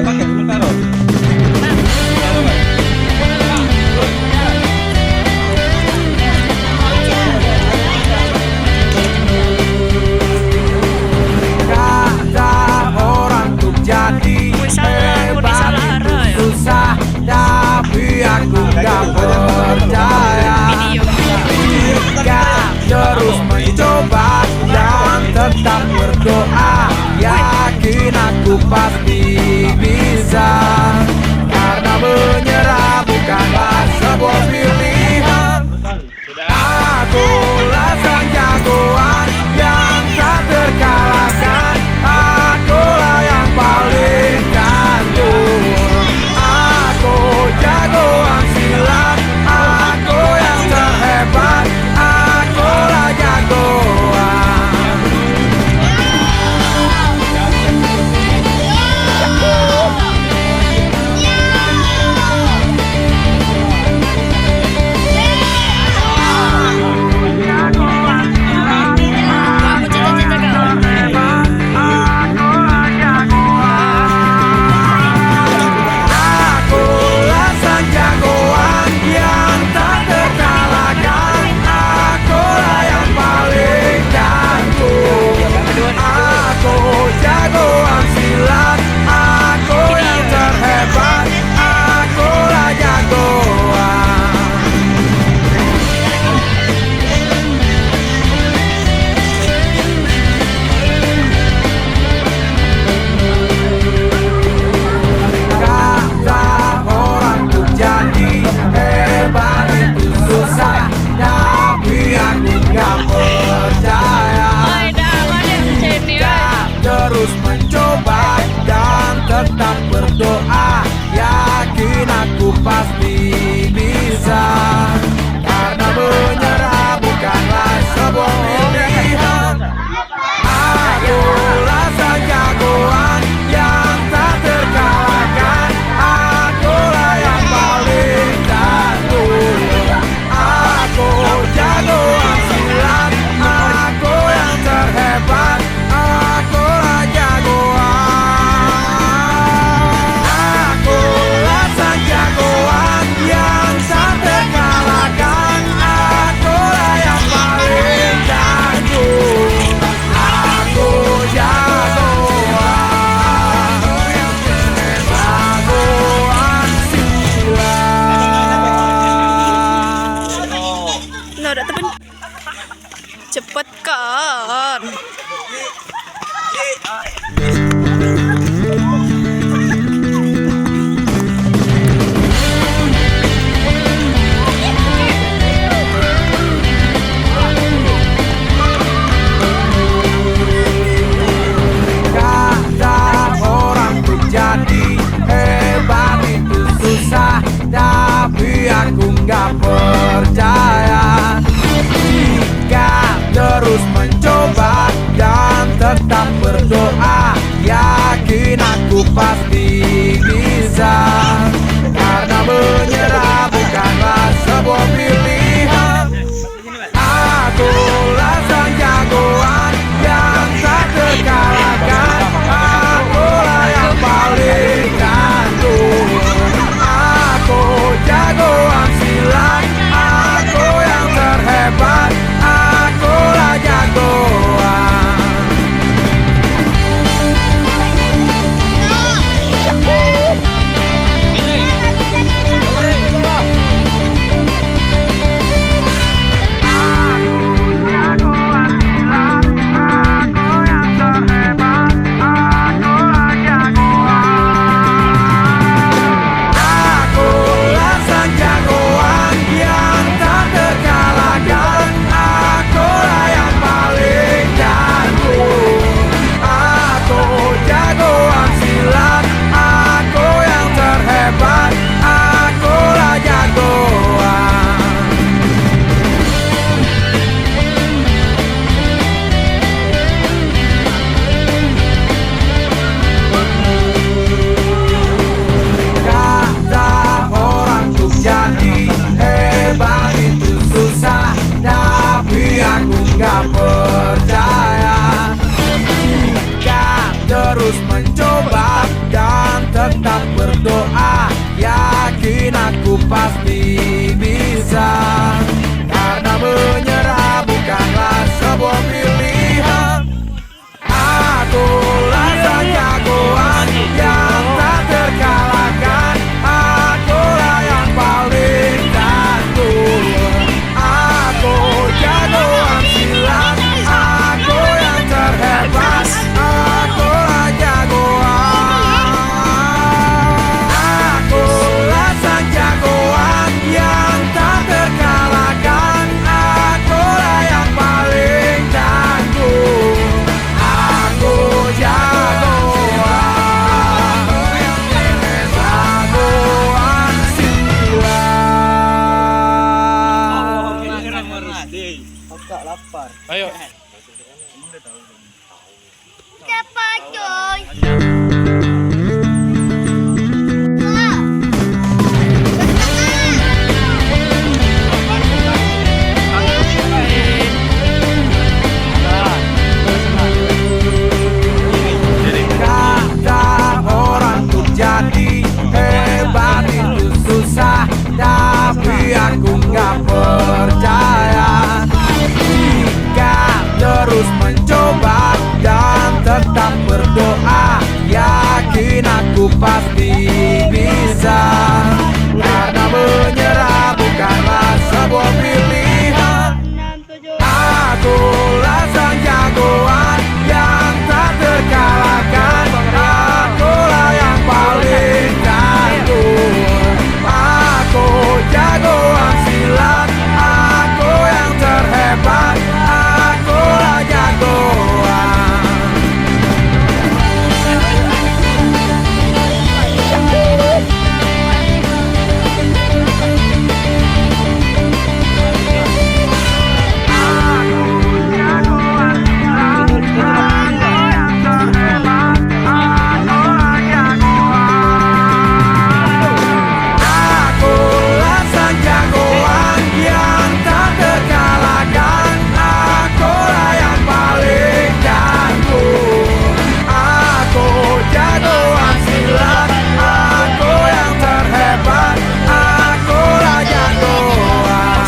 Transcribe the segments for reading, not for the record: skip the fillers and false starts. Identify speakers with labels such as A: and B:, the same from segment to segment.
A: pakai sebentar loh.
B: Kata orang tuh jadi hebat itu susah, tapi aku gak percaya. Jika terus mencoba dan tetap berdoa, yakin aku pasti bisa. Karena menyerah bukanlah sebuah pilihan. Akulah sang jagoan yang tak terkalahkan. Akulah yang paling tangguh. Aku jagoan silat. Aku yang terhebat. Akulah jagoan. Akulah sang jagoan yang tak terkalahkan. Akulah yang paling tangguh. Aku jagoan silat. Aku yang terhebat. Akulah jagoan. Kata orang tuh jadi hebat itu susah, tapi aku gak percaya. Jika terus mencoba dan tetap berdoa, yakin aku pasti bisa. Karena menyerah bukanlah sebuah pilihan. Akulah sang jagoan yang tak terkalahkan. Akulah yang paling tangguh. Aku jagoan silat. Aku yang terhebat. Akulah jagoan. Akulah sang jagoan yang tak terkalahkan. Akulah yang paling tangguh. Aku jagoan. Jagoan silat.
C: Norak temen cepet kan.
B: Kata orang tuh jadi hebat itu susah, tapi aku gak percaya. Jika terus mencoba
A: lapar.
D: Ayo.
E: Siapa coy?
B: Kata orang tuh jadi hebat itu susah, tapi aku nggak percaya. Jika terus mencoba dan tetap berdoa, yakin aku pasti bisa. Karena menyerah bukanlah sebuah pilihan. Akulah sang jagoan yang tak terkalahkan. Akulah yang paling tangguh. Aku jagoan silat. Aku yang terhebat. Akulah jagoan. Akulah sang jagoan yang tak terkalahkan. Akulah yang paling tangguh. Aku jagoan silat. Aku yang terhebat. Akulah jagoan.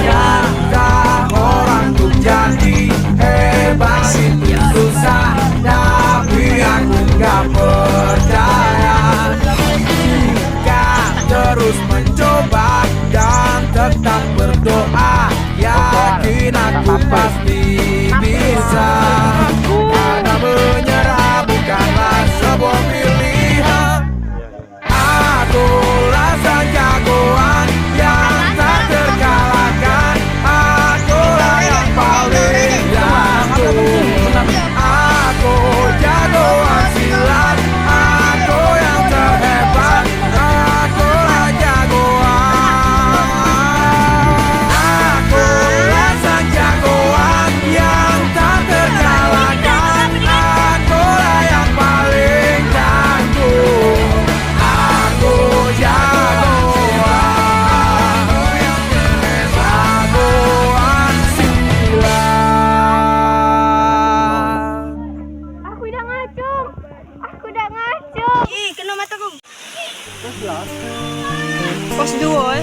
B: Kata orang tuh jadi hebat itu susah, tapi aku nggak percaya. Jika terus mencoba dan tetap berdoa, yakin aku pasti bisa. Karena menyerah bukanlah sebuah pilihan. Akulah sang jagoan yang tak terkalahkan. Akulah yang paling tangguh. Aku jagoan silat. Aku yang terhebat. Akulah jagoan. Akulah sang jagoan yang tak terkalahkan. Akulah yang paling tangguh. Aku jagoan, jagoan silat.
E: Aku udah ngacung. Aku udah ngacung.
C: Ih, kena mataku. Pos 2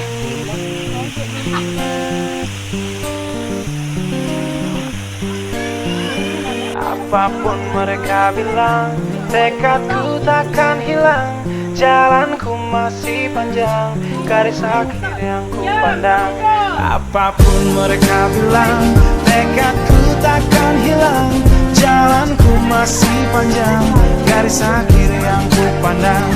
F: Apapun mereka bilang, tekadku takkan hilang. Jalanku masih panjang, garis akhir yang ku pandang. Apapun mereka bilang, tekadku takkan hilang. Jalanku masih panjang, garis akhir yang ku pandang.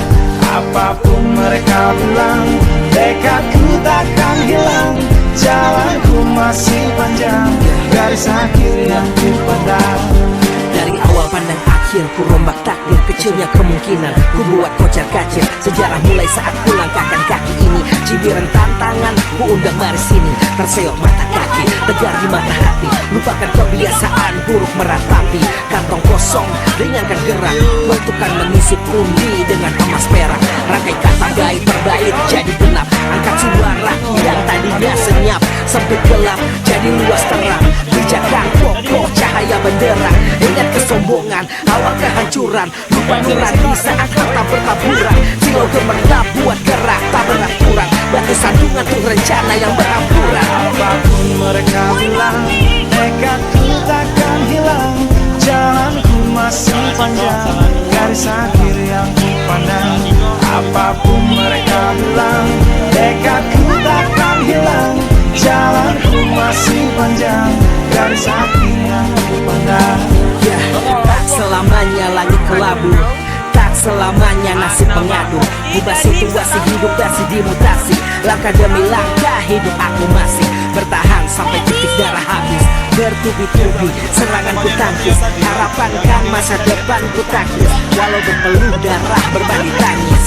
F: Apapun mereka bilang, tekadku takkan hilang. Jalanku masih panjang, garis akhir yang ku pandang.
G: Dari awal pandang akhir, ku rombak takdir. Kecilnya kemungkinan, ku buat kocar kacir. Sejarah mulai saat ku langkahkan kaki ini. Cibiran tantangan, ku undang mari sini. Terseok mata kaki, tegar di mata hati. Lupakan kebiasaan buruk meratapi. Kantong kosong, ringankan gerak. Bentukan mengisi pundi dengan emas perak. Rangkai kata gaib terbaik jadi genap. Angkat suara yang tadinya senyap. Sempit gelap, jadi luas terang. Pijakan kokoh cahaya benderang. Ingat kesombongan, awal kehancuran. Lupa nurani saat harta bertaburan. Silau gemerlap buat gerak tak beraturan. Batu sandungan tuh rencana yang berampuran.
F: Apapun mereka bilang, tekadku takkan hilang. Jalanku masih panjang, garis akhir yang ku pandang. Apapun mereka bilang, tekadku takkan hilang. Jalanku masih panjang, garis akhir yang ku pandang.
G: Ya, tak selamanya langit kelabu, tak tak selamanya nasib mengadu. Ubah situasi hidup masih dimutasi. Langkah demi langkah hidup aku masih bertahan sampai titik darah habis. Bertubi-tubi serangan ku tangkis, harapan kan masa depan ku taktis. Walau berpeluh darah berbagi tangis,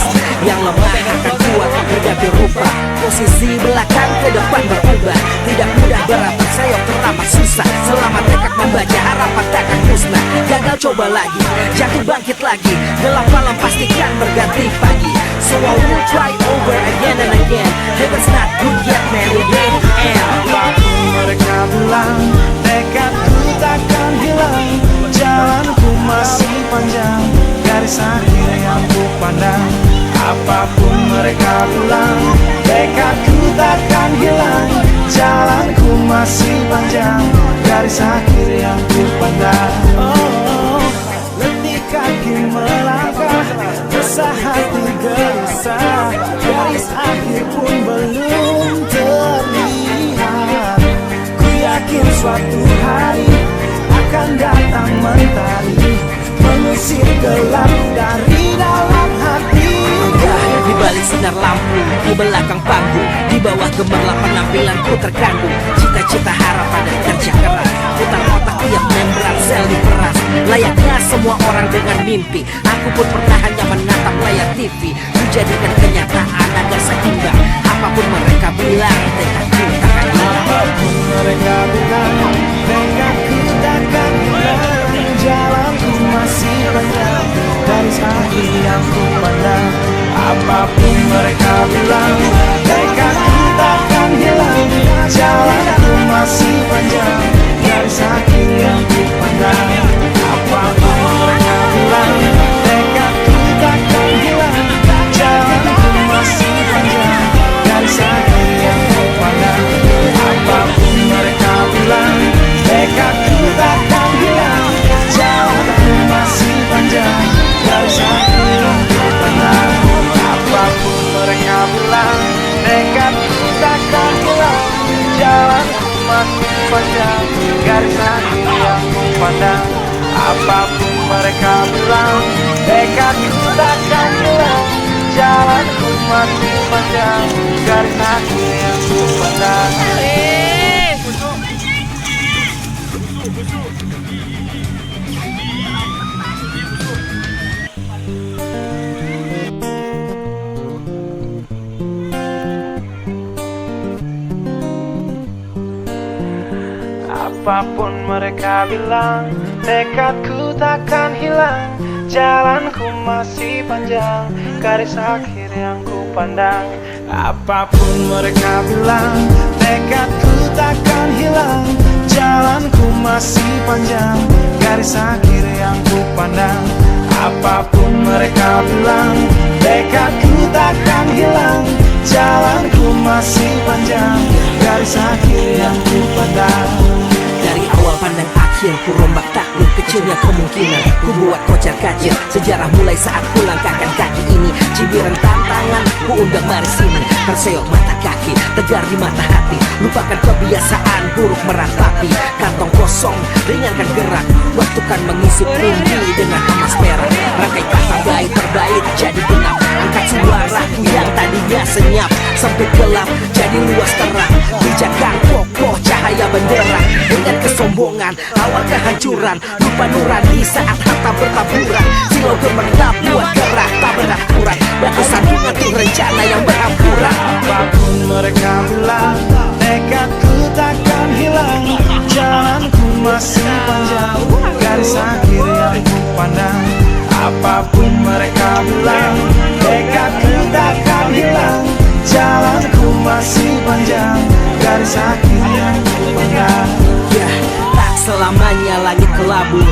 G: yang lemah akan kuat berganti rupa. Posisi belakang ke depan berubah, tidak mudah berat tersayap teramat susah. Selama tekad membaca harapan takkan musnah. Gagal coba lagi, jatuh bangkit lagi. Gelap malam pastikan berganti pagi. So I will try over again and again. Heaven's not good yet man, it ain't end.
F: Apapun mereka bilang, tekadku takkan hilang. Jalanku masih panjang, garis akhir yang ku pandang. Apapun mereka bilang, tekadku takkan hilang. Jalanku masih panjang, garis akhir yang ku pandang. Oh, letih kaki melangkah, resah hati gelisah. Garis akhir pun belum terlihat. Ku yakin suatu hari akan datang mentari, mengusir gelap dari dalam hati.
G: Di balik sinar lampu, di belakang panggung, di bawah gemerlap penampilanku terkandung. Cita-cita harapan dan kerja keras, putar otak tiap membran sel diperas. Layaknya semua orang dengan mimpi, aku pun pernah hanya menatap layar TV. Ku jadikan kenyataan agar seimbang. Apapun mereka bilang, tekadku takkan hilang.
F: Apapun mereka bilang, tekadku takkan hilang. Jalanku masih panjang, garis akhir yang ku pandang. Apapun mereka bilang, tekadku takkan hilang. Jalanku masih panjang, garis akhir yang ku pandang. Apapun mereka bilang, tekadku takkan hilang. Jalanku masih panjang, garis akhir yang ku pandang. Apapun mereka bilang, tekadku takkan hilang. Jalanku masih panjang, garis akhir yang ku pandang. Apapun mereka bilang, tekadku takkan hilang. Jalanku masih panjang, garis akhir yang ku pandang. Apapun mereka bilang, tekadku takkan hilang. Jalanku masih panjang, garis akhir yang ku pandang. Apapun mereka bilang, tekadku takkan hilang. Jalanku masih panjang, garis akhir yang ku pandang. Apapun mereka bilang, tekadku takkan hilang. Jalanku masih panjang, garis akhir yang ku pandang. Apapun mereka bilang, tekadku takkan hilang. Jalanku masih panjang, garis akhir yang ku pandang.
G: Dari awal pandang akhir, ku rombak takdir kecilnya kemungkinan. Ku buat kocar kacir, sejarah mulai saat ku langkahkan kaki ini. Cibiran tantangan, ku undang mari sini. Terseok mata kaki, tegar di mata hati. Lupakan kebiasaan buruk meratapi. Kantong kosong, ringankan gerak. Waktu kan mengisi pundi dengan emas perak. Rangkai kata baik terbaik jadi genap. Angkat suaraku yang tadinya senyap, sempit gelap jadi luas terang. Pijakan kokoh cahaya benderang. Ingat kesombongan, awal kehancuran. Lupa nurani saat harta bertaburan. Silau gemerlap buat gerak tak beraturan. Batu sandungan tuh rencana yang berampuran.
F: Apapun mereka bilang, tekadku takkan hilang. Jalanku masih panjang, garis akhir yang ku pandang. Apapun mereka bilang, tekadku takkan hilang. Jalanku masih panjang, garis akhir yang ku pandang.
G: Ya, tak selamanya langit kelabu,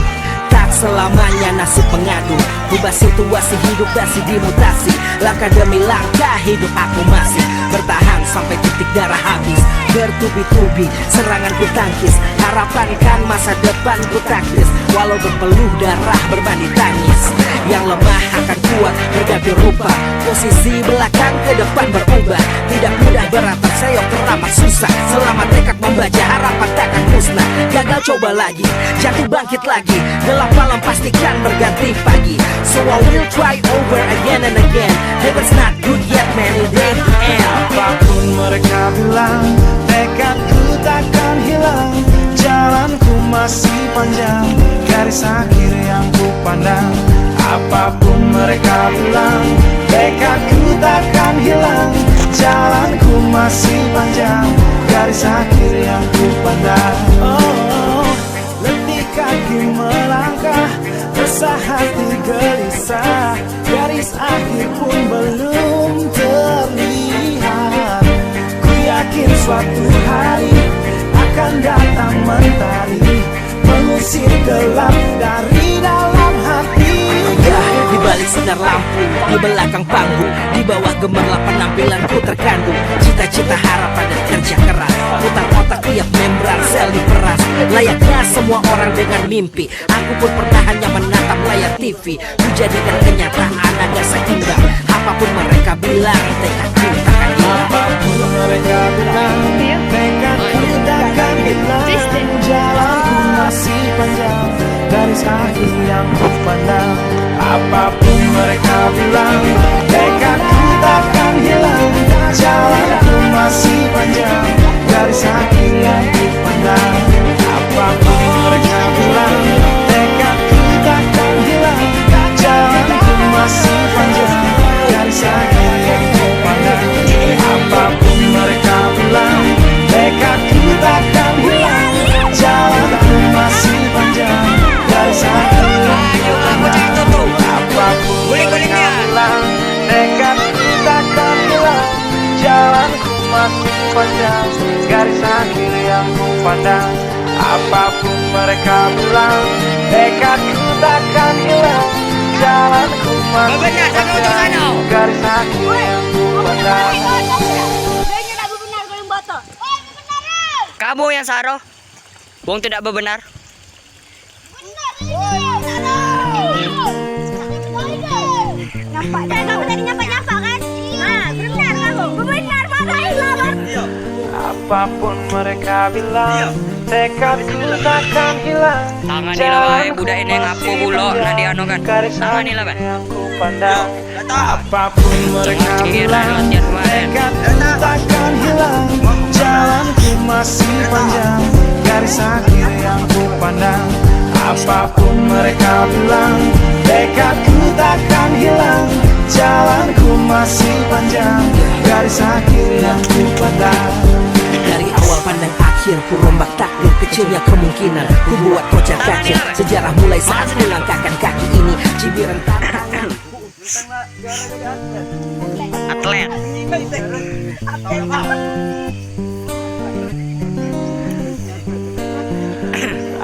G: tak selamanya nasib mengadu. Ubah situasi hidup masih dimutasi. Langkah demi langkah hidup aku masih bertahan sampai titik darah habis. Bertubi-tubi serangan ku tangkis, harapan kan masa depan ku taktis. walau berpeluh darah berbanding tangis. Yang lemah akan kuat berganti rupa, posisi belakang ke depan berubah. Tidak mudah berat terseok teramat susah, selama tekad membaca harapan takkan musnah. Gagal coba lagi, jatuh bangkit lagi, gelap malam pastikan berganti pagi. So I will try over again and again. Heaven's not good yet man, it ain't the end.
F: Apapun mereka bilang, tekadku takkan hilang. Jalanku masih panjang, garis akhir yang ku pandang. Apapun mereka bilang, tekadku takkan hilang. Jalanku masih panjang, garis akhir yang ku pandang. Oh, letih kaki melangkah, resah hati gelisah. Garis akhir pun belum terlihat. Ku yakin suatu hari akan datang mentari, mengusir gelap dari dalam hati.
G: Di balik sinar lampu, di belakang panggung, di bawah gemerlap penampilanku terkandung cita-cita, harapan dan kerja keras. Putar otak tiap membran sel diperas. Layaknya semua orang dengan mimpi, aku pun pernah hanya menatap layar TV. Ku jadikan kenyataan agak seimbang. Apapun mereka bilang, tekadku takkan hilang.
F: Apapun mereka bilang, tekadku takkan hilang. Jalanku masih panjang, garis akhir yang ku pandang. Apapun mereka bilang, tekadku takkan hilang. Jalanku masih panjang, garis akhir yang ku pandang. Apapun mereka bilang, tekadku takkan hilang. Jalanku masih panjang, garis akhir yang ku pandang. Apapun mereka bilang, tekadku takkan hilang. Jalanku masih panjang, garis akhir yang ku pandang. Apapun mereka bilang, tekadku takkan hilang. Jalanku masih panjang, garis akhir yang ku pandang. Apapun mereka bilang, tekadku takkan hilang. Jalanku masih panjang, garis akhir yang ku pandang.
C: Kamu yang salah. Wong tidak benar.
E: Nampak dah kamu tadi nyampak-nyampak kan? Nah, benar kamu. Benar, makailah.
F: Apapun mereka bilang, tekadku takkan hilang.
C: Tangan ni lah, bay. Budak ini ngapu bulok nak dia anu kan. Tangan ni lah, bay.
F: Yang ku pandang. Apapun mereka bilang, tekadku takkan hilang. Jalanku masih panjang, garis akhir yang ku pandang. Apapun mereka bilang, tekadku takkan hilang. Jalanku masih panjang, garis akhir yang ku pandang.
G: Dari awal pandang akhir, ku rombak takdir kecilnya kemungkinan. Ku buat kocar kacir, sejarah mulai saat ku langkahkan kaki ini. Cibiran tantangan.
C: Atlet.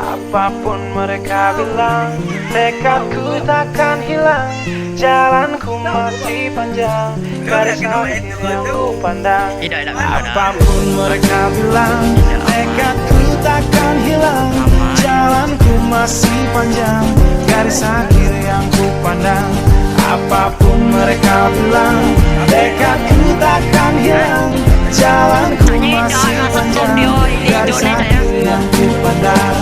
F: Apapun mereka bilang, tekadku takkan hilang. Jalanku masih panjang, garis akhir yang ku pandang.
C: Tidak.
F: Apapun mereka bilang, tekadku takkan hilang. Jalanku masih panjang, garis akhir yang ku pandang. Apapun mereka bilang, tekadku takkan hilang. Jalanku masih panjang, garis akhir yang ku pandang.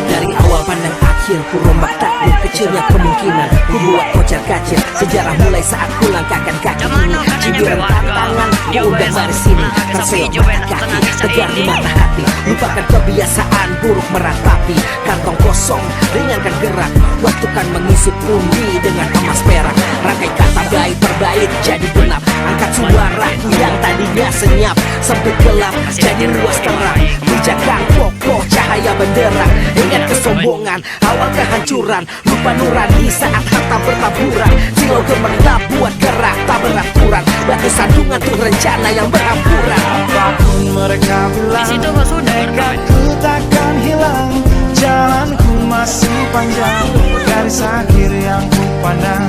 G: Dari awal pandang akhir, ku rombak takdir kecilnya kemungkinan. Ku buat kocar kacir, sejarah mulai saat ku langkahkan kaki ini. Cibiran tantangan, ku undang mari sini. Terseok mata kaki, tegar di mata hati. Lupakan kebiasaan buruk meratapi. Kantong kosong, ringankan gerak. Waktu kan mengisi pundi dengan emas perak. Rangkai kata bait per bait jadi genap. Angkat suara yang tadinya senyap, sempit gelap jadi luas terang. Pijakan kokoh cahaya benderang. Ingat kesombongan, awal kehancuran. Lupa nurani saat harta bertaburan. Silau gemerlap buat gerak tak beraturan. Batu sandungan tuh rencana yang berampuran.
F: Apapun mereka bilang, tekadku takkan hilang. Jalanku masih panjang, garis akhir yang ku pandang.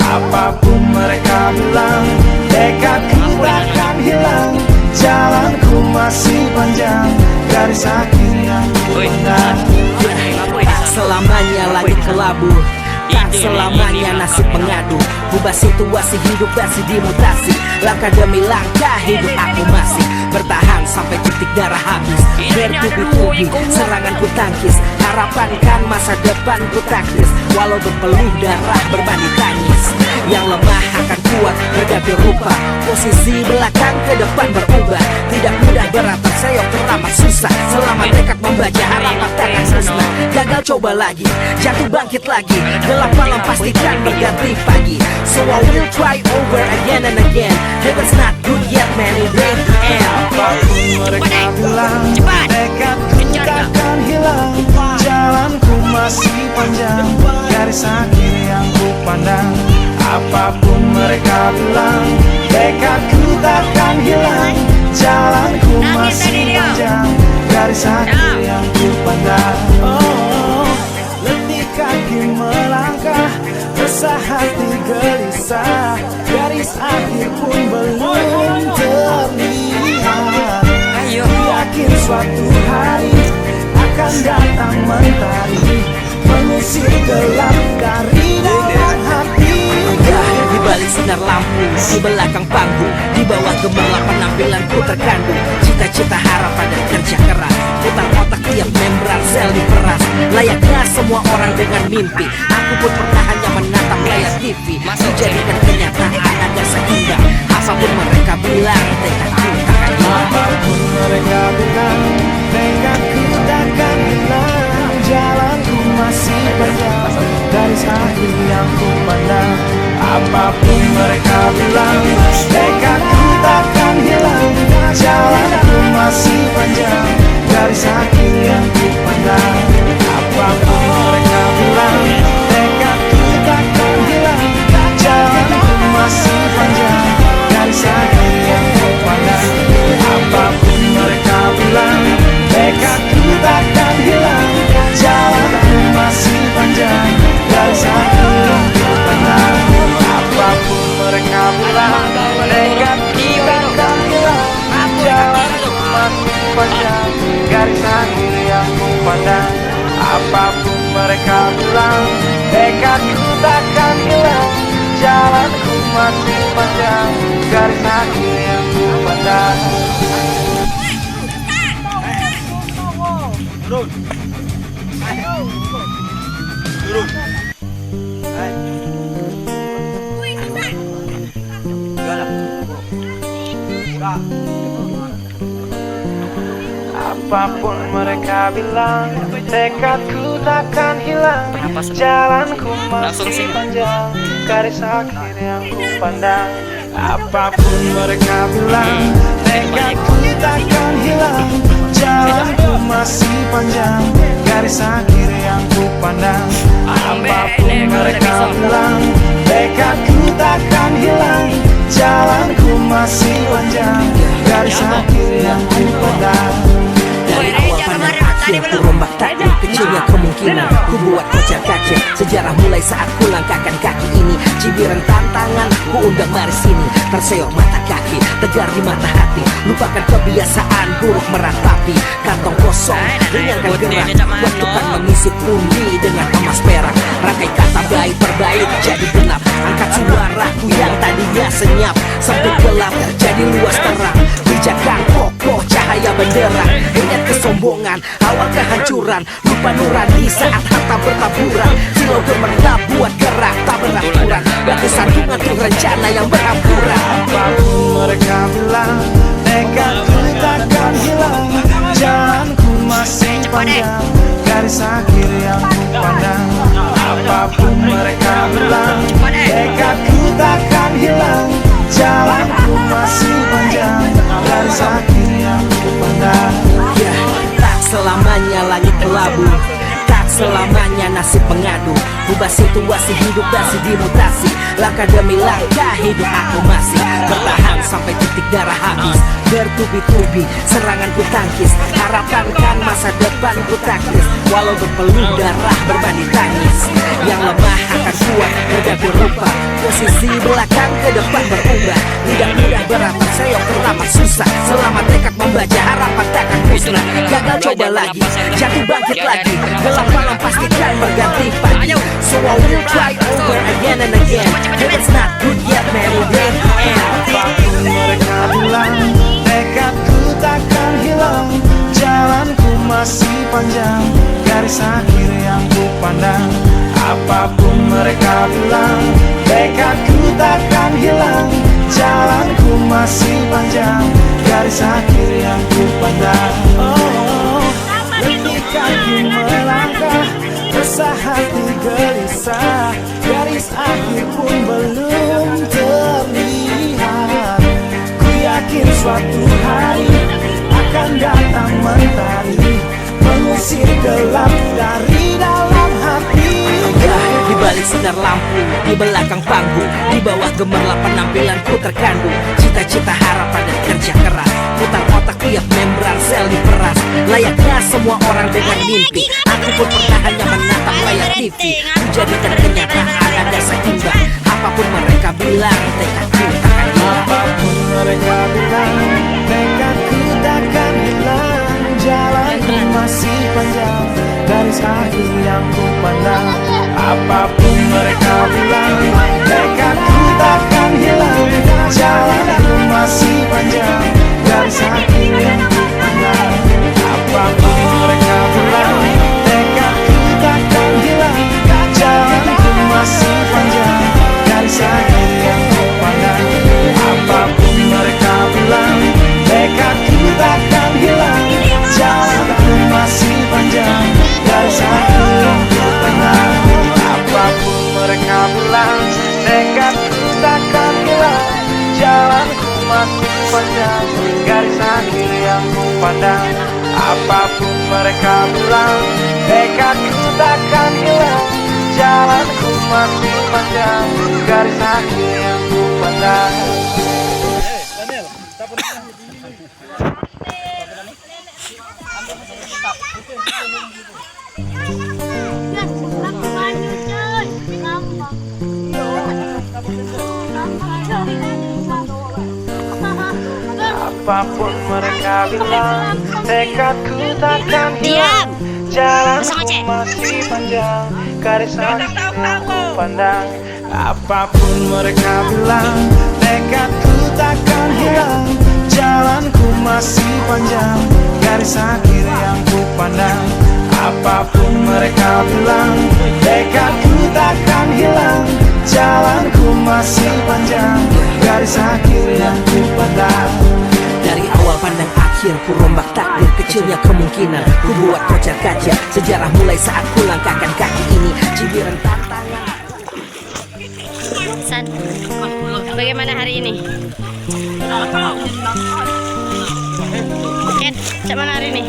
F: Apapun mereka bilang, tekadku takkan hilang. Jalanku masih panjang, garis akhir yang ku pandang.
G: Tak selamanya langit kelabu, tak selamanya nasib mengadu. Ubah situasi hidup masih dimutasi. Langkah demi langkah hidup aku masih bertahan sampai titik darah habis. Bertubi-tubi serangan ku tangkis, harapan kan masa depan ku taktis. Walau berpeluh darah berbanding tangis, yang lemah akan kuat berganti rupa. Posisi belakang ke depan berubah. Tidak mudah berat terseok teramat susah. Selama tekad membaca harapan takkan musnah. Gagal coba lagi, jatuh bangkit lagi. Gelap malam pastikan berganti pagi. So I will try over again and again. Heaven's not good yet man, it ain't the end.
F: Apapun mereka bilang, tekadku takkan hilang. Jalanku masih panjang, garis akhir yang ku pandang. Apapun mereka bilang, tekadku takkan hilang. Jalanku masih panjang, garis akhir yang ku pandang. Oh, letih kaki melangkah, resah hati gelisah. Garis akhir pun belum terlihat. Yakin suatu hari akan datang mentari, mengusir gelap dari dalam hati.
G: Di balik sinar lampu, di belakang panggung, di bawah gemerlap penampilanku terkandung. Cita-cita, harapan dan kerja keras, putar otak tiap membran sel diperas. Layaknya semua orang dengan mimpi, aku pun pernah hanya menatap layar TV. Menjadikan kenyataan agar seimbang. Apapun mereka bilang, tekadku takkan hilang.
F: Apapun mereka bilang, tekadku takkan hilang. Jalanku masih panjang, garis akhir yang ku pandang. Apapun mereka bilang, tekadku takkan hilang. Jalanku masih panjang, garis akhir yang ku pandang. Apapun mereka bilang, tekadku takkan hilang. Jalanku masih panjang, garis akhir yang ku pandang. Apapun mereka bilang, tekadku takkan hilang. Jalanku masih panjang, garis akhir yang ku pandang. Apapun mereka bilang, tekadku takkan hilang. Jalanku masih panjang, garis akhir yang ku pandang. Apapun mereka bilang, tekadku takkan hilang. Jalanku masih panjang, garis akhir yang ku pandang. Apapun mereka bilang, tekadku takkan hilang. Jalanku masih panjang, garis akhir yang ku pandang. Apapun mereka bilang, tekadku takkan hilang. Jalanku masih panjang, garis akhir yang ku pandang. Apapun mereka bilang, tekadku takkan hilang. Jalanku masih panjang, garis akhir yang ku pandang.
G: Dari awal pandang akhir ku rombak takdir, kecilnya kemungkinan ku buat kocar kacir. Sejarah mulai saat ku langkahkan kaki ini. Cibiran tantangan ku undang mari sini. Terseok mata kaki, tegar di mata hati. Lupakan kebiasaan buruk meratapi. Kantong kosong, ringankan gerak. Waktu kan mengisi pundi dengan emas perak. Rangkai kata baik berbait jadi genap. Angkat suaraku yang tadinya senyap. Sempit gelap jadi luas terang. Bijakan kokoh cahaya benderang. Ingat kesombongan, awal kehancuran. Lupa nurani saat harta bertaburan. Silau gemerlap buat gerak tak beraturan. Batu sandungan tuh rencana yang berampuran.
F: Apapun mereka bilang, tekadku takkan hilang. Jalanku masih panjang, garis akhir yang ku pandang. Apapun mereka bilang, tekadku takkan hilang. Jalanku masih panjang, garis akhir yang ku pandang.
G: Ya, tak selamanya langit kelabu, tak selamanya nasib mengadu. Ubah situasi hidup masih dimutasi. Langkah demi langkah hidup aku masih bertahan sampai titik darah habis. Bertubi-tubi serangan ku tangkis. Harapan kan masa depan ku taktis. Walau berpeluh darah berbanding tangis. Yang lemah akan kuat berganti rupa. Posisi belakang ke depan berubah. Tidak mudah berat terseok teramat susah. Selama tekad membaca harapan takkan musnah. Gagal coba lagi, jatuh bangkit lagi, gelap malam pastikan berganti pagi. So I will try over again and again. If it's not good yet, man, it will end.
F: Apapun mereka bilang, tekadku takkan hilang. Jalanku masih panjang, garis akhir yang ku pandang. Apapun mereka bilang, tekadku takkan hilang. Jalanku masih panjang, garis akhir yang ku pandang. Oh, letih kaki melangkah, resah hati gelisah. Garis akhir pun belum terlihat. Ku yakin suatu hari akan datang mentari, mengusir gelap dari dalam hati.
G: Di balik sinar lampu, di belakang panggung, di bawah gemerlap penampilanku terkandung cita-cita, harapan dan kerja keras. Putar otak tiap membran sel diperas. Layaknya semua orang dengan mimpi, aku pun pernah hanya menatap layar TV. Menjadikan kenyataan ada seimbang. Apapun mereka bilang, tekadku takkan hilang.
F: Apapun mereka bilang, tekadku takkan hilang. Jalanku masih panjang, garis akhir yang ku pandang. Apapun mereka bilang, tekadku takkan hilang. Jalanku masih panjang, garis akhir yang ku pandang. Apapun mereka bilang, tekadku takkan hilang. Jalanku masih panjang, garis akhir yang ku pandang. Apapun mereka bilang, tekadku takkan hilang. Jalanku masih panjang, garis akhir yang ku pandang. Apapun mereka bilang, tekadku takkan hilang. Jalanku masih panjang, garis akhir yang ku pandang. Apapun mereka bilang, tekadku takkan hilang. Jalanku masih panjang, garis akhir yang ku pandang. Apapun mereka bilang, tekadku takkan hilang. Jalanku masih panjang, garis akhir yang ku pandang. Apapun mereka bilang, tekadku takkan hilang. Jalanku masih panjang, garis akhir yang ku pandang. Apapun mereka bilang, tekadku takkan hilang. Jalanku masih panjang, garis akhir yang ku pandang.
G: Dari awal pandang akhir, ku rombak takdir kecilnya kemungkinan. Ku buat kocar kaca, sejarah mulai saat ku langkahkan kaki ini. Cibiran tantangan.
E: San, bagaimana hari ini? Ken, cak mana hari ini?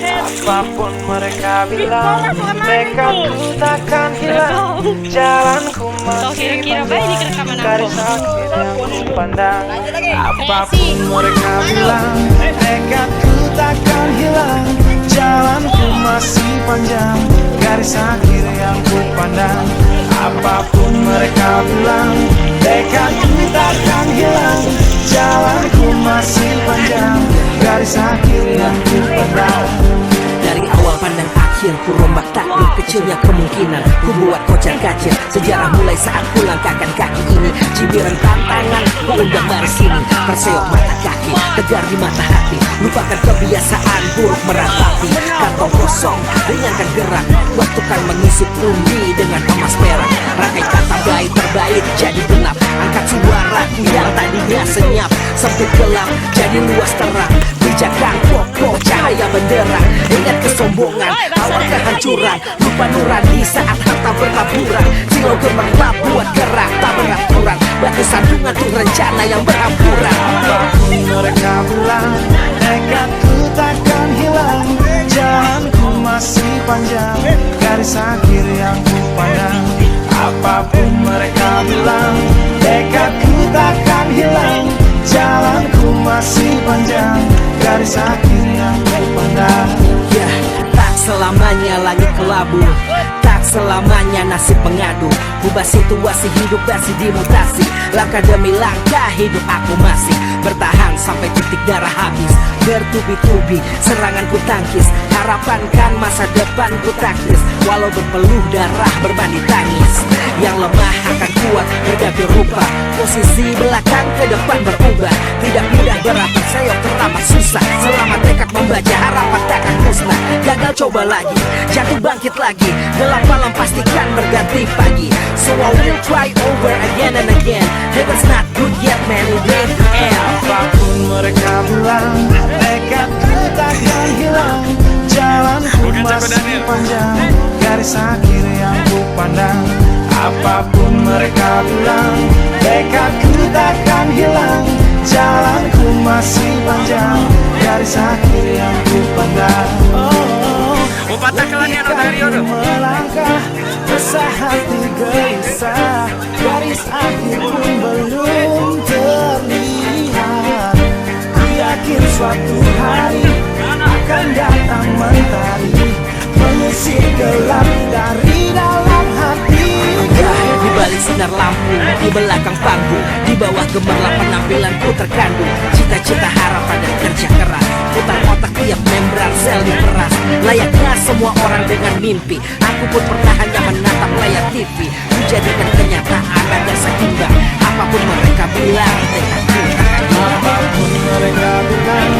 F: Apapun mereka bilang, tekadku takkan hilang. Jalanku masih panjang, garis akhir yang ku pandang. Apapun mereka bilang, tekadku takkan hilang. Jalanku masih panjang, garis akhir yang ku pandang. Apapun mereka bilang, tekadku takkan hilang. Jalanku masih panjang, garis akhir yang ku pandang.
G: Dari awal pandang akhir, ku rombak takdir kecilnya kemungkinan. Ku buat kocar kaca, sejarah mulai saat ku langkahkan kaki ini. Cibiran tantangan, ku undang baris ini. Terseok mata kaki, tegar di mata hati. Lupakan kebiasaan buruk meratapi. Kantong kosong, ringankan gerak. Waktu kan mengisi pundi dengan emas perak. Rangkai kata baik terbaik jadi genap. Angkat suaraku yang tadinya senyap, sempit gelap jadi luas terang. Bijakan kokoh cahaya benderang. Ingat kesombongan, awal kehancuran. Lupa nurani saat harta bertaburan. Silau gemerlap buat gerak tak beraturan. Batu sandungan tuh rencana yang berampuran.
F: Apapun mereka bilang, tekadku takkan hilang. Jalanku masih panjang, garis akhir yang ku pandang. Apapun mereka bilang, tekadku takkan hilang. Jalanku masih panjang, garis akhir yang ku pandang.
G: Ya, tak selamanya langit kelabu, tak selamanya nasib mengadu, ubah situasi hidup masih dimutasi. Langkah demi langkah hidup aku masih bertahan sampai titik darah habis. Bertubi-tubi serangan ku tangkis, harapan kan masa depan ku taktis. Walau berpeluh darah berbanding tangis, yang lemah akan kuat berganti rupa. Posisi belakang ke depan berubah, tidak mudah berat terseok teramat susah. Selama tekad membaca harapan takkan musnah. Gagal coba lagi, jatuh bangkit lagi, gelap malam pastikan berganti pagi. So I will try over again and again. Heaven's not good yet man, it ain't the end.
F: Apapun mereka bilang, tekadku takkan hilang. Jalanku masih panjang, garis akhir yang ku pandang. Apapun mereka bilang, tekadku takkan hilang. Jalanku masih panjang, garis akhir yang ku pandang. Melangkah, resah hati gelisah, garis akhir pun belum terlihat. Ku yakin suatu hari akan datang mentari, mengusir gelap dari dalam hati.
G: Di balik sinar lampu, di belakang panggung, di bawah gemerlap penampilanku terkandung cita-cita, harapan dan kerja keras. Putar otak tiap membran sel diperas. Layaknya semua orang dengan mimpi, aku pun pernah hanya menatap layar TV. Menjadikan kenyataan agar seimbang. Apapun mereka bilang, tekadku takkan hilang.
F: Apapun mereka bilang,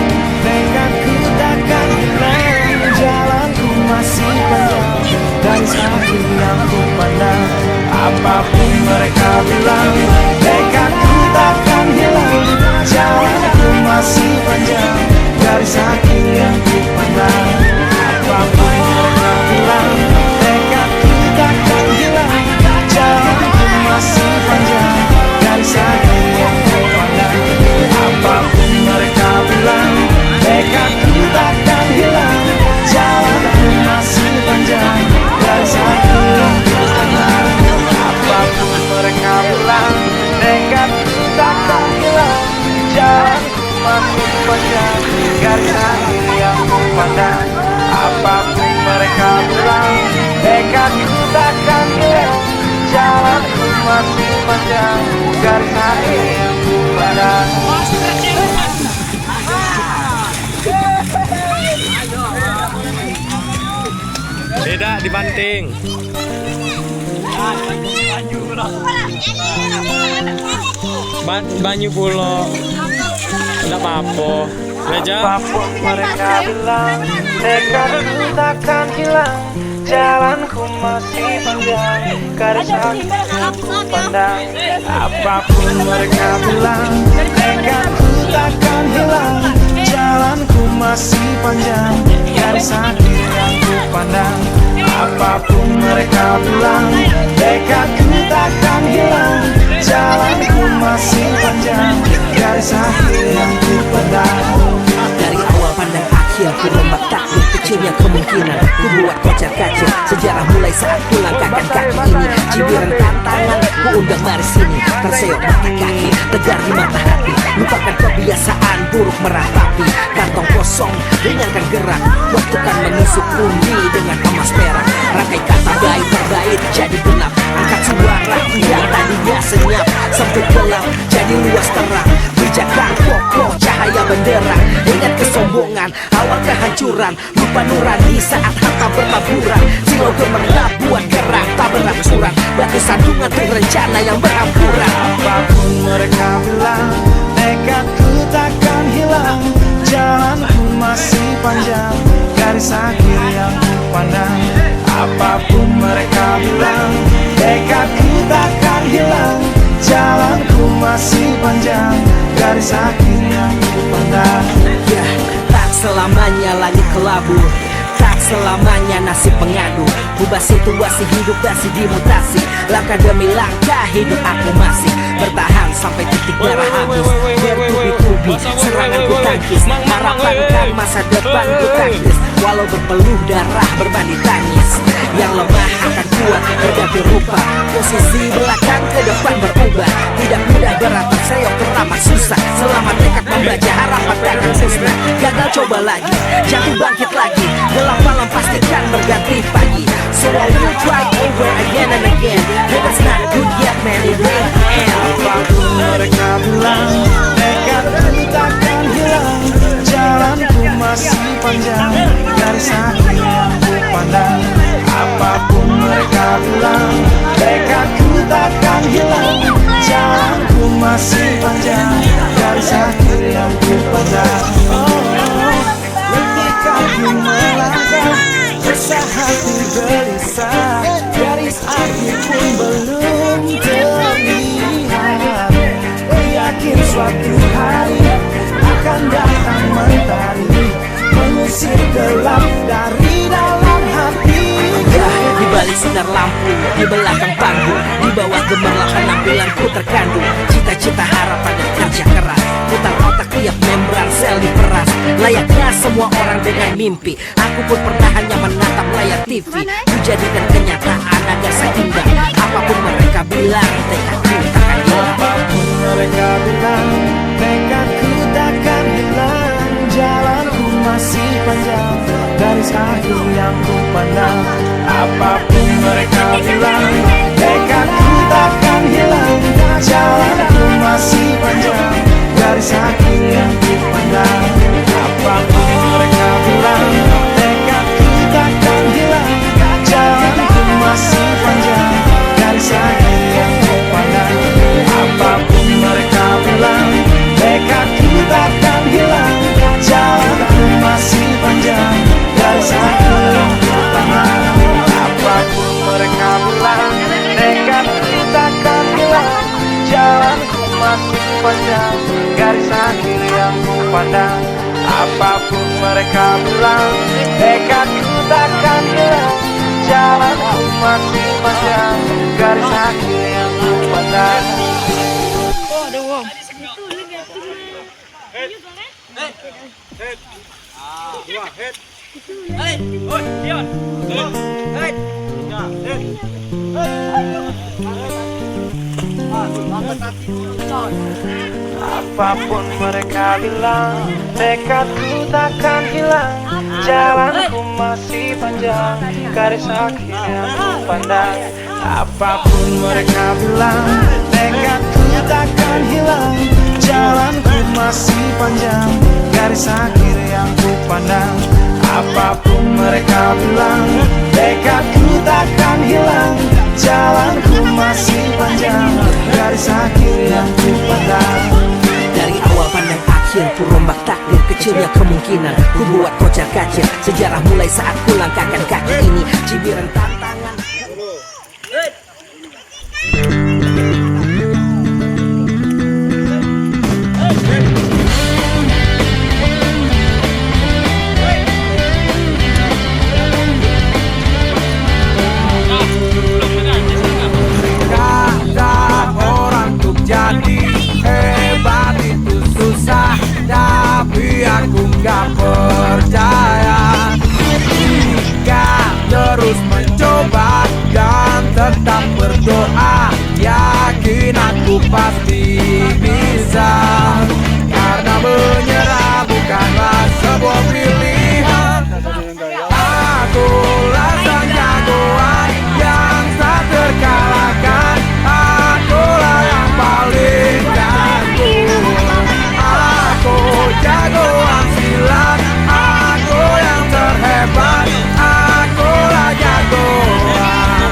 F: tekadku takkan hilang. Jalanku masih panjang, garis akhir yang ku pandang. Apapun mereka bilang, tekadku takkan hilang. Jalanku masih panjang, garis akhir yang ku pandang. Apapun mereka bilang, tekadku takkan hilang. Jalanku masih panjang, garis akhir yang ku pandang. Apapun mereka bilang, tekadku takkan hilang. Jalanku masih panjang, garis akhir yang ku pandang. Apapun mereka bilang, tekadku takkan hilang. Jalanku masih panjang, garis akhir yang ku pandang. Apapun mereka bilang, tekadku takkan hilang. Jalanku masih panjang, garis akhir yang ku pandang.
B: Beda dibanting. Banyu pulo. Tidak apa-apa. Meja.
F: Apapun mereka bilang, tekadku takkan hilang. Jalanku masih panjang, garis akhir yang ku pandang. Apapun mereka bilang, tekadku takkan hilang. Jalanku masih panjang, garis akhir yang ku pandang. Apapun mereka bilang, tekadku takkan hilang. Jalanku masih panjang, garis akhir yang ku pandang.
G: Dari awal pandang akhir, ku rombak takdir kecilnya kemungkinan. Ku buat kocar kacir sejarah mulai saat ku langkahkan kaki ini. Cibiran tantangan, ku undang mari sini. Terseok mata kaki, tegar di mata hati. Lupakan kebiasaan buruk meratapi. Kantong kosong, ringankan gerak. Waktu kan menusuk undi dengan emas perak. Rangkai kata baik berbait jadi genap. Angkat suara yang tadinya senyap, sempit gelap jadi luas terang. Bijakan kokoh cahaya benderang. Ingat kesombongan, awal kehancuran. Lupa nurani saat harta berlaburan. Silau gemerlap buat gerak tak beraturan. Batu sandungan tuh rencana yang berhampuran.
F: Apapun mereka bilang, tekadku takkan hilang. Jalanku masih panjang, garis akhir yang ku pandang. Apapun mereka bilang, tekadku takkan hilang. Jalanku masih panjang, garis akhir yang ku pandang.
G: Ya, tak selamanya langit kelabu, tak selamanya nasib mengadu. Ubah situasi hidup masih dimutasi. Langkah demi langkah hidup aku masih bertahan sampai titik darah habis. Bertubi-tubi serangan ku tangkis, harapan kan masa depan ku taktis. Walau berpeluh darah berbanding tangis, yang lemah akan kuat membuat berganti rupa. Posisi belakang ke depan berubah, tidak mudah berat terseok tertamak susah. Selama tekad membaca harapan takkan musnah. Gagal coba lagi, jatuh bangkit lagi, gelap malam pastikan berganti pagi. So I will try over again and again. It's not good yet man, it will end.
F: Apapun mereka bilang, tekadku takkan hilang. Jalanku masih panjang, garis akhir yang ku pandang. Apapun mereka bilang, tekadku takkan hilang. Jalanku masih panjang, garis akhir yang ku pandang. Ketika ku melangkah, resah hati gelisah, garis akhir pun belum terlihat. Yakin suatu hari akan datang mentari, mengusir gelap dari dalam hati.
G: Di balik sinar lampu, di belakang panggung, di bawah gemerlapan penampilanku terkandung cita-cita, harapan dan kerja keras. Putar otak tiap membran sel diperas. Layaknya semua orang dengan mimpi, aku pun pernah hanya menatap layar TV. Ku jadikan kenyataan agar seimbang. Apapun mereka bilang, tekadku takkan hilang.
F: Apapun mereka bilang, tekadku takkan hilang. Jalanku masih panjang, garis akhir yang ku pandang. Apapun mereka bilang, tekadku takkan hilang. Jalanku masih panjang, garis akhir yang ku pandang. Apapun mereka bilang, tekadku takkan hilang. Jalanku masih panjang, garis akhir yang ku pandang. Apapun mereka bilang, tekadku takkan hilang. Jalanku masih panjang, garis akhir yang ku pandang. Apapun mereka bilang, tekadku takkan hilang. Jalanku masih panjang, garis akhir yang ku pandang. Apapun mereka bilang, tekadku takkan hilang. Jalanku masih panjang, garis akhir yang ku pandang. Apapun mereka bilang, tekadku takkan hilang. Jalanku masih panjang, garis akhir yang ku pandang. Apapun mereka bilang, tekadku takkan hilang. Jalanku masih panjang, garis akhir yang ku pandang. Apapun mereka bilang, tekadku takkan hilang. Jalanku masih panjang, garis akhir yang ku pandang.
G: Dari awal pandang akhir, ku rombak takdir kecilnya kemungkinan. Ku buat kocar kacir, sejarah mulai saat ku langkahkan kaki ini. Cibiran tantangan.
F: Aku gak percaya jika terus mencoba dan tetap berdoa, yakin aku pasti bisa. Karena menyerah bukanlah sebuah pilihan. Akulah sang jagoan yang tak terkalahkan. Akulah yang paling jago. Aku jagoan silat, aku yang terhebat, akulah jagoan.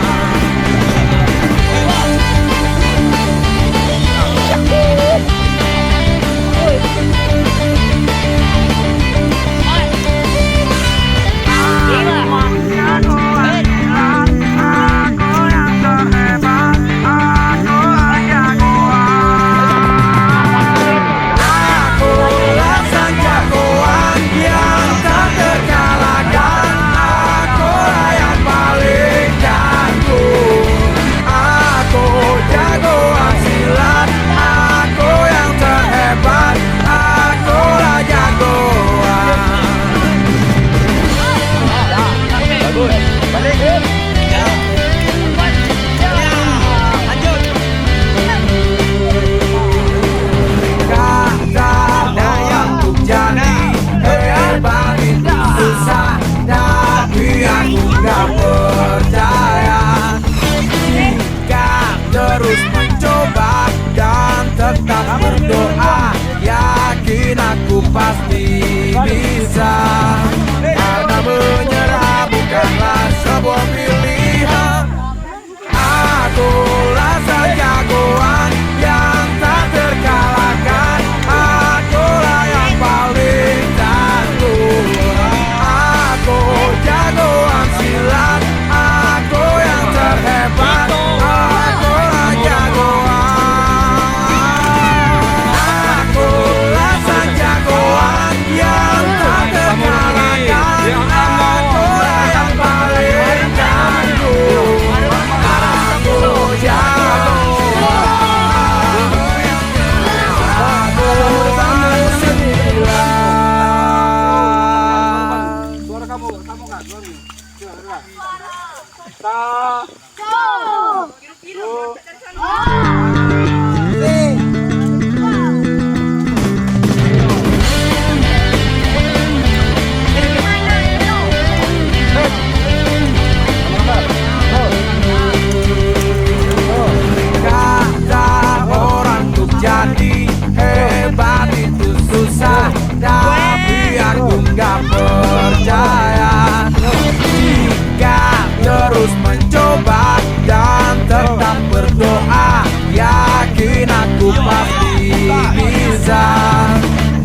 F: mencoba dan tetap berdoa, yakin aku pasti bisa.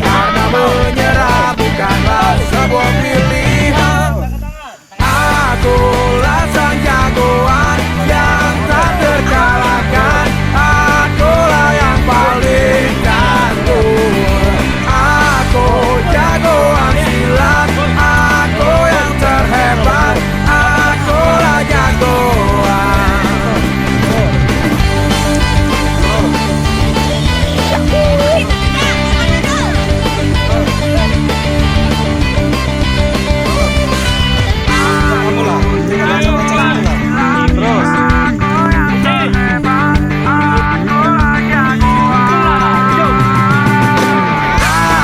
F: Karena menyerah bukanlah sebuah pilihan. Akulah sang jagoan yang tak terkalahkan. Akulah yang paling tangguh. Aku jagoan silat, aku yang terhebat. Akulah jagoan.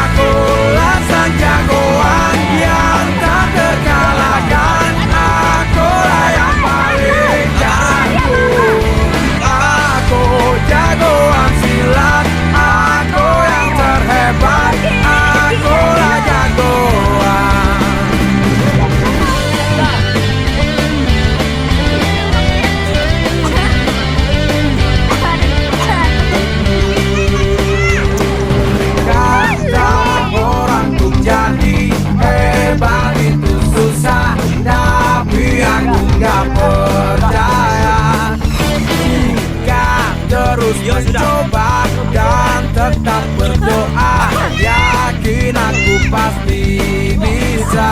F: Akulah sang jagoan yang tak terkalahkan. Akulah yang paling tangguh. Aku jagoan silat, aku yang terhebat. Akulah jagoan. Kata orang untuk jadi hebat itu susah, tapi aku gak percaya. Jika terus mencoba dan tetap berdoa, yakin aku pasti bisa.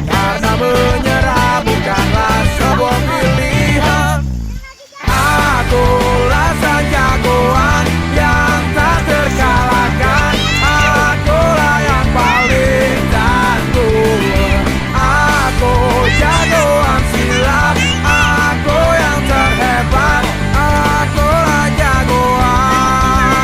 F: Karena menyerah bukanlah sebuah pilihan. Akulah sang jagoan yang tak terkalahkan. Akulah yang paling tangguh. Aku jagoan silat, aku yang terhebat. Akulah jagoan.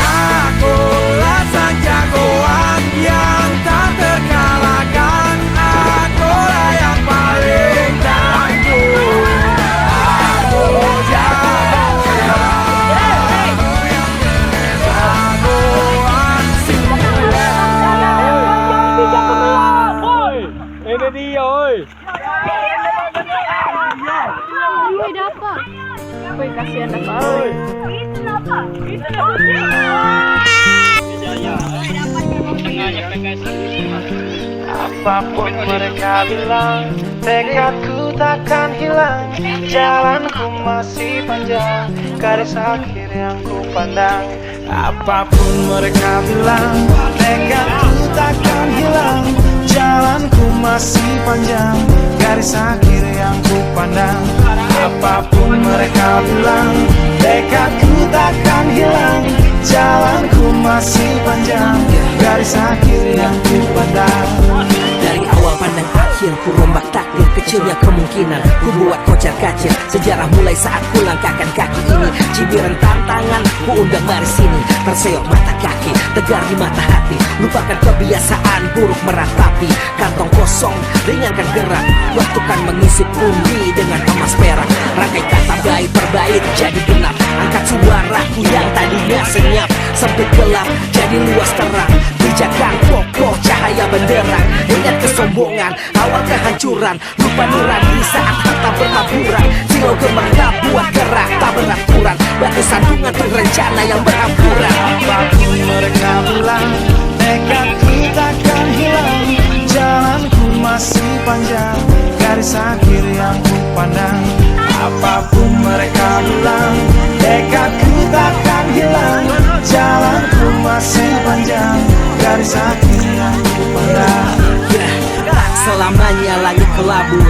F: Akulah sang jagoan yang tak terkalahkan. Akulah yang paling tangguh. Aku jagoan
B: Ini dia, oi.
E: Wih, dapat. Wih, kasihan dapat. Itu dapat. Itu dapat.
F: Apapun mereka bilang, tekadku takkan hilang. Jalanku masih panjang, garis akhir yang ku pandang. Apapun mereka bilang, tekadku takkan hilang. Jalanku masih panjang, garis akhir yang ku pandang. Apapun mereka bilang, tekadku takkan hilang. Jalanku masih panjang, garis akhir yang ku pandang.
G: Dari awal pandang akhir ku rombak takdir, kecilnya kemungkinan ku buat kocar kacir. Sejarah mulai saat ku langkahkan kaki ini. Cibiran tantangan ku undang mari sini. Terseok mata kaki, tegar di mata hati. Lupakan kebiasaan buruk meratapi. Kantong kosong, ringankan gerak. Waktu kan mengisi pundi dengan emas perak. Rangkai kata baik berbait jadi genap. Angkat suaraku yang tadinya senyap, sempit gelap jadi luas terang. Pijakan kokoh cahaya benderang. Ingat kesombongan, awal kehancuran. Lupa nurani saat harta bertaburan. Silau gemerlap buat gerak tak beraturan. Batu sandungan untuk rencana yang berampuran.
F: Apapun mereka bilang, tekadku takkan hilang. Jalanku masih panjang, garis akhir yang ku pandang. Apapun mereka bilang, tekadku takkan hilang. Jalanku masih panjang, garis akhir yang ku pandang.
G: Tak selamanya langit kelabu,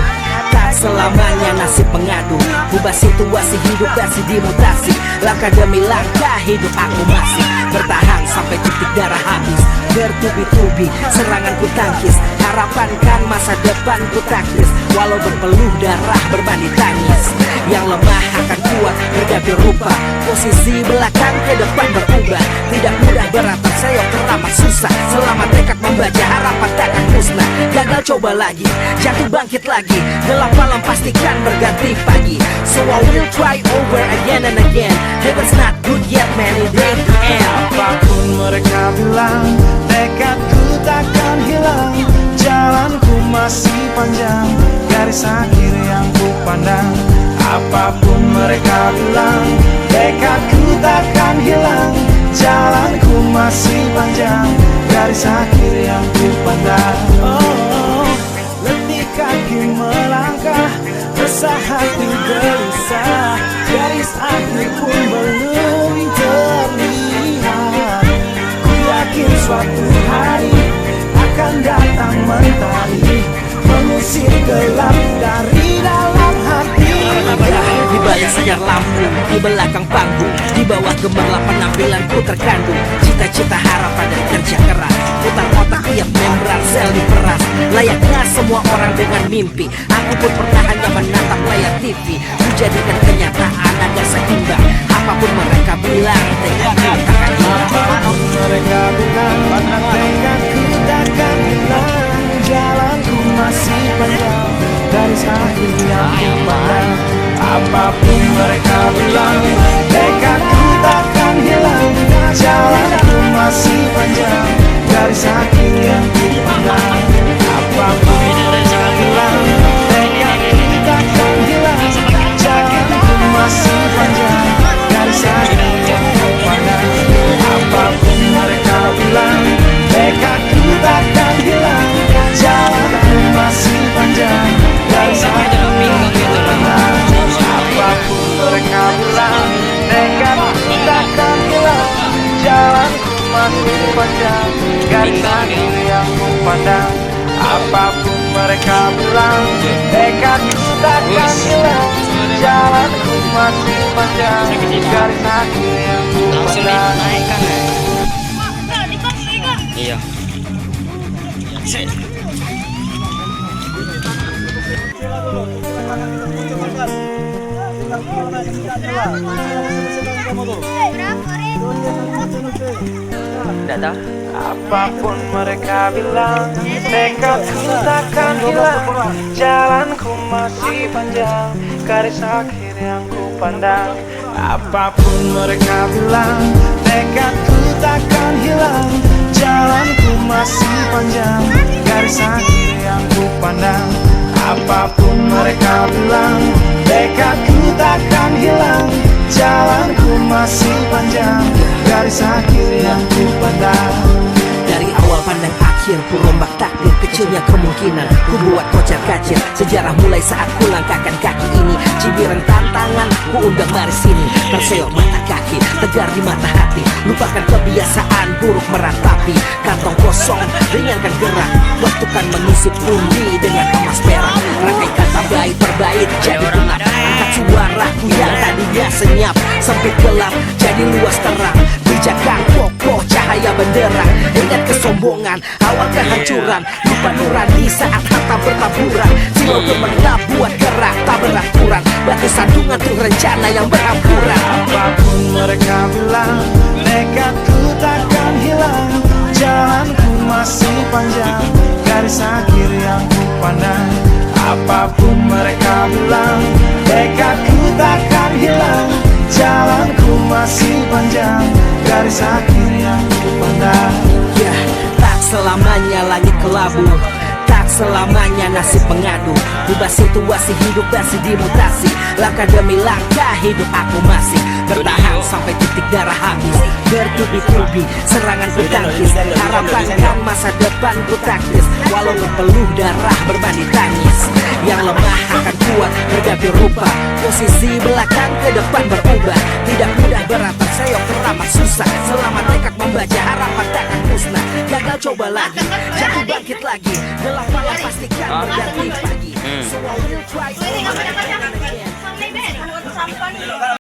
G: tak selamanya nasib mengadu. Ubah situasi hidup masih dimutasi. Langkah demi langkah hidup aku masih bertahan sampai titik darah habis. Bertubi-tubi serangan ku tangkis. Harapan kan masa depan ku taktis. Walau berpeluh darah berbanding tangis. Yang lemah akan kuat berganti rupa. Posisi belakang ke depan berubah. Tidak mudah beratap sayap teramat susah. Selama tekad membaca harapan takkan musnah. Gagal coba lagi, jatuh bangkit lagi. Gelap malam pastikan berganti pagi. So I will try over again and again. Heaven's not good yet man, it ain't the end.
F: Apapun mereka bilang, tekadku takkan hilang. Jalanku masih panjang, garis akhir yang ku pandang. Apapun mereka bilang, tekadku takkan hilang. Jalanku masih panjang, garis akhir yang ku pandang. Oh, letih kaki melangkah, resah hati gelisah, garis akhir pun belum terlihat. Ku yakin suatu hari akan datang mentari, mengusir gelap dari dalam hati.
G: Di balik senyar lampu, di belakang panggung, di bawah gemerlap penampilanku terkandung cita-cita, harapan dan kerja keras. Putar otak tiap membran sel diperas. Layaknya semua orang dengan mimpi, aku pun pernah hanya menatap layar TV. Ku jadikan kenyataan agar seimbang. Apapun mereka bilang, tekadku takkan hilang.
F: Apapun mereka bilang, tekadku takkan hilang. Jalanku masih panjang, garis akhir yang ku pandang. Apapun mereka bilang, tekadku takkan hilang. Jalanku masih panjang, garis akhir yang ku pandang. Apapun mereka bilang, tekadku takkan hilang. Jalanku masih panjang, garis akhir yang ku pandang. Apapun mereka bilang, tekadku takkan hilang. Jalanku masih panjang, garis akhir yang ku pandang. Apapun mereka bilang, tekadku takkan hilang. Jalanku masih panjang, garis akhir yang ku pandang. Apapun mereka bilang, tekadku takkan hilang. Jalanku masih panjang, garis akhir yang ku
C: Langsung
F: pandang.
C: dinaikkan ya. Iya.
F: Apapun mereka bilang, tekadku takkan hilang. Jalanku masih panjang, garis akhir yang ku pandang. Apapun mereka bilang, tekadku takkan hilang. Jalanku masih panjang, garis akhir yang ku pandang. Apapun mereka bilang, tekadku takkan hilang. Jalanku masih panjang, garis akhir yang ku pandang.
G: Dari awal pandang akhir, ku rombak takdir, kecilnya kemungkinan ku buat kocar kacir. Sejarah mulai saat ku langkahkan kaki ini. Cibiran tantangan, ku undang mari sini. Terseok mata kaki, tegar di mata hati. Lupakan kebiasaan buruk meratapi. Kantong kosong, ringankan gerak. Waktu kan mengisi pundi dengan emas perak. Rangkai kata bait per bait jadi genap. Angkat suaraku yang tadinya senyap, sempit gelap jadi luas terang. Bijakan kokoh cahaya benderang. Ingat kesombongan, awal kehancuran. Lupa nurani saat harta bertaburan. Silau gemerlap buat gerak tak beraturan. Batu sandungan tuh rencana yang berhampuran.
F: Apapun mereka bilang, tekadku takkan hilang. Jalanku masih panjang, garis akhir yang ku pandang. Apapun mereka bilang, tekadku takkan hilang. Jalanku masih panjang, garis akhir yang ku pandang.
G: Ya, tak selamanya langit kelabu, tak selamanya nasib mengadu. Ubah situasi hidup masih dimutasi. Langkah demi langkah hidup aku masih bertahan sampai titik darah habis. Bertubi-tubi serangan ku tangkis, harapan kan masa depan ku taktis. Walau berpeluh darah berbanding tangis, yang lemah akan kuat berganti rupa. Posisi belakang ke depan berubah. Tidak mudah berat terseok teramat susah. Selama tekad membaca harapan takkan musnah. Gagal coba lagi, jatuh bangkit lagi. Gelap malam pastikan berganti pagi. So I will try.